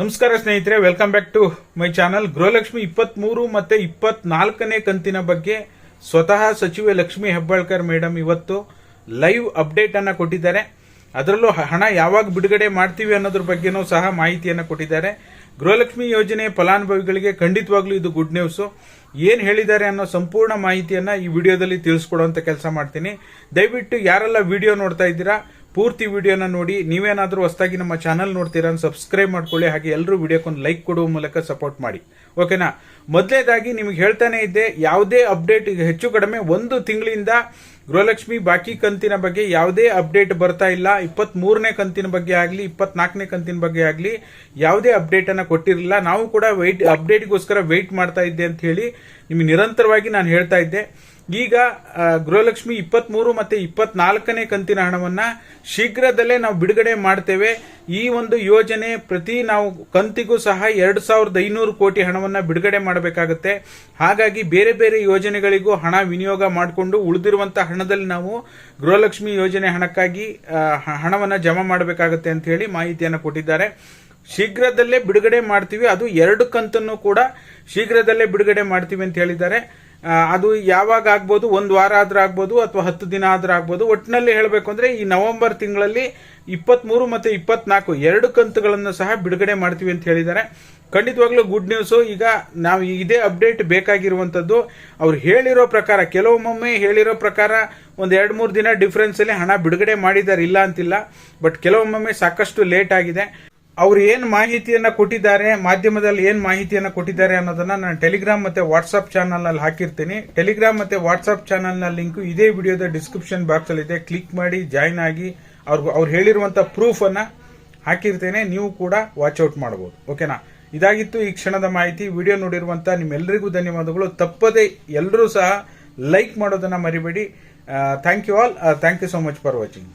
ನಮಸ್ಕಾರ ಸ್ನೇಹಿತರೆ, welcome back to my channel. Gruhalakshmi 23 ಮತ್ತೆ 24ನೇ ಕಂತಿನ ಬಗ್ಗೆ ಸ್ವತಃ ಸಚಿವೆ ಲಕ್ಷ್ಮಿ ಹೆಬ್ಬಾಳ್ಕರ್ ಮೇಡಮ್ ಇವತ್ತು ಲೈವ್ ಅಪ್ಡೇಟ್ ಅನ್ನ ಕೊಟ್ಟಿದ್ದಾರೆ. ಅದರಲ್ಲೂ ಹಣ ಯಾವಾಗ ಬಿಡುಗಡೆ ಮಾಡ್ತೀವಿ ಅನ್ನೋದ್ರ ಬಗ್ಗೆನೂ ಸಹ ಮಾಹಿತಿಯನ್ನು ಕೊಟ್ಟಿದ್ದಾರೆ. ಗೃಹಲಕ್ಷ್ಮಿ ಯೋಜನೆ ಫಲಾನುಭವಿಗಳಿಗೆ ಖಂಡಿತವಾಗ್ಲೂ ಇದು ಗುಡ್ ನ್ಯೂಸ್. ಏನ್ ಹೇಳಿದ್ದಾರೆ ಅನ್ನೋ ಸಂಪೂರ್ಣ ಮಾಹಿತಿಯನ್ನ ಈ ವಿಡಿಯೋದಲ್ಲಿ ತಿಳಿಸ್ಕೊಡುವಂತ ಕೆಲಸ ಮಾಡ್ತೀನಿ. ದಯವಿಟ್ಟು ಯಾರೆಲ್ಲ ವಿಡಿಯೋ ನೋಡ್ತಾ ಇದ್ದೀರಾ ಪೂರ್ತಿ ವಿಡಿಯೋನ ನೋಡಿ. ನೀವೇನಾದ್ರೂ ಹೊಸದಾಗಿ ನಮ್ಮ ಚಾನಲ್ ನೋಡ್ತೀರಾ ಸಬ್ಸ್ಕ್ರೈಬ್ ಮಾಡ್ಕೊಳ್ಳಿ. ಹಾಗೆ ಎಲ್ಲರೂ ವಿಡಿಯೋಕ್ಕೊಂದು ಲೈಕ್ ಕೊಡುವ ಮೂಲಕ ಸಪೋರ್ಟ್ ಮಾಡಿ, ಓಕೆನಾ. ಮೊದಲನೇದಾಗಿ ನಿಮಗೆ ಹೇಳ್ತಾನೆ ಇದ್ದೆ, ಯಾವುದೇ ಅಪ್ಡೇಟ್ ಹೆಚ್ಚು ಕಡಿಮೆ ಒಂದು ತಿಂಗಳಿಂದ ಗೃಹಲಕ್ಷ್ಮಿ ಬಾಕಿ ಕಂತಿನ ಬಗ್ಗೆ ಯಾವುದೇ ಅಪ್ಡೇಟ್ ಬರ್ತಾ ಇಲ್ಲ. 23ನೇ ಕಂತಿನ ಬಗ್ಗೆ ಆಗಲಿ 24ನೇ ಕಂತಿನ ಬಗ್ಗೆ ಆಗಲಿ ಯಾವುದೇ ಅಪ್ಡೇಟ್ ಅನ್ನ ಕೊಟ್ಟಿರಲಿಲ್ಲ. ನಾವು ಕೂಡ ಅಪ್ಡೇಟ್ಗೋಸ್ಕರ ವೆಯ್ಟ್ ಮಾಡ್ತಾ ಇದ್ದೆ ಅಂತ ಹೇಳಿ ನಿಮಗೆ ನಿರಂತರವಾಗಿ ನಾನು ಹೇಳ್ತಾ ಇದ್ದೆ. ಈಗ ಗೃಹಲಕ್ಷ್ಮಿ 23 ಮತ್ತೆ 24ನೇ ಕಂತಿನ ಹಣವನ್ನ ಶೀಘ್ರದಲ್ಲೇ ನಾವು ಬಿಡುಗಡೆ ಮಾಡ್ತೇವೆ. ಈ ಒಂದು ಯೋಜನೆ ಪ್ರತಿ ನಾವು ಕಂತಿಗೂ ಸಹ 2500 ಕೋಟಿ ಹಣವನ್ನ ಬಿಡುಗಡೆ ಮಾಡಬೇಕಾಗುತ್ತೆ. ಹಾಗಾಗಿ ಬೇರೆ ಬೇರೆ ಯೋಜನೆಗಳಿಗೂ ಹಣ ವಿನಿಯೋಗ ಮಾಡಿಕೊಂಡು ಉಳಿದಿರುವಂತಹ ಹಣದಲ್ಲಿ ನಾವು ಗೃಹಲಕ್ಷ್ಮಿ ಯೋಜನೆ ಹಣಕ್ಕಾಗಿ ಹಣವನ್ನ ಜಮಾ ಮಾಡಬೇಕಾಗುತ್ತೆ ಅಂತ ಹೇಳಿ ಮಾಹಿತಿಯನ್ನು ಕೊಟ್ಟಿದ್ದಾರೆ. ಶೀಘ್ರದಲ್ಲೇ ಬಿಡುಗಡೆ ಮಾಡ್ತೀವಿ, ಅದು 2 ಕಂತನ್ನು ಕೂಡ ಶೀಘ್ರದಲ್ಲೇ ಬಿಡುಗಡೆ ಮಾಡ್ತೀವಿ ಅಂತ ಹೇಳಿದ್ದಾರೆ. ಅದು ಯಾವಾಗ ಆಗ್ಬೋದು, ಒಂದು ವಾರ ಆದ್ರೂ ಆಗ್ಬೋದು ಅಥವಾ 10 ದಿನ ಆದ್ರೂ ಆಗ್ಬೋದು. ಒಟ್ಟಿನಲ್ಲಿ ಹೇಳಬೇಕು ಅಂದ್ರೆ ಈ ನವೆಂಬರ್ ತಿಂಗಳಲ್ಲಿ 23 ಮತ್ತೆ 24 2 ಕಂತುಗಳನ್ನು ಸಹ ಬಿಡುಗಡೆ ಮಾಡ್ತೀವಿ ಅಂತ ಹೇಳಿದ್ದಾರೆ. ಖಂಡಿತವಾಗ್ಲೂ ಗುಡ್ ನ್ಯೂಸ್. ಈಗ ನಾವು ಇದೇ ಅಪ್ಡೇಟ್ ಬೇಕಾಗಿರುವಂತದ್ದು. ಅವ್ರು ಹೇಳಿರೋ ಪ್ರಕಾರ, ಕೆಲವೊಮ್ಮೆ ಹೇಳಿರೋ ಪ್ರಕಾರ ಒಂದ್ 2-3 ದಿನ ಡಿಫರೆನ್ಸ್ ಅಲ್ಲಿ ಹಣ ಬಿಡುಗಡೆ ಮಾಡಿದ್ದಾರೆ, ಇಲ್ಲ ಅಂತಿಲ್ಲ. ಬಟ್ ಕೆಲವೊಮ್ಮೆ ಸಾಕಷ್ಟು ಲೇಟ್ ಆಗಿದೆ. ಅವ್ರು ಏನ್ ಮಾಹಿತಿಯನ್ನ ಕೊಟ್ಟಿದ್ದಾರೆ, ಮಾಧ್ಯಮದಲ್ಲಿ ಏನ್ ಮಾಹಿತಿಯನ್ನ ಕೊಟ್ಟಿದ್ದಾರೆ ಅನ್ನೋದನ್ನ ನಾನು ಟೆಲಿಗ್ರಾಮ್ ಮತ್ತೆ ವಾಟ್ಸ್ಆಪ್ ಚಾನಲ್ ನಲ್ಲಿ ಹಾಕಿರ್ತೀನಿ. ಟೆಲಿಗ್ರಾಮ್ ಮತ್ತೆ ವಾಟ್ಸ್ಆಪ್ ಚಾನಲ್ ನ ಲಿಂಕ್ ಇದೇ ವಿಡಿಯೋದ ಡಿಸ್ಕ್ರಿಪ್ಷನ್ ಬಾಕ್ಸ್ ಅಲ್ಲಿ ಇದೆ. ಕ್ಲಿಕ್ ಮಾಡಿ ಜಾಯಿನ್ ಆಗಿ ಅವ್ರು ಹೇಳಿರುವಂತ ಪ್ರೂಫ್ ಅನ್ನ ಹಾಕಿರ್ತೇನೆ, ನೀವು ಕೂಡ ವಾಚ್ ಔಟ್ ಮಾಡಬಹುದು, ಓಕೆನಾ. ಇದಾಗಿತ್ತು ಈ ಕ್ಷಣದ ಮಾಹಿತಿ. ವಿಡಿಯೋ ನೋಡಿರುವಂತ ನಿಮ್ಮೆಲ್ಲರಿಗೂ ಧನ್ಯವಾದಗಳು. ತಪ್ಪದೆ ಎಲ್ಲರೂ ಸಹ ಲೈಕ್ ಮಾಡೋದನ್ನ ಮರಿಬೇಡಿ. Thank you all. Thank you so much for watching.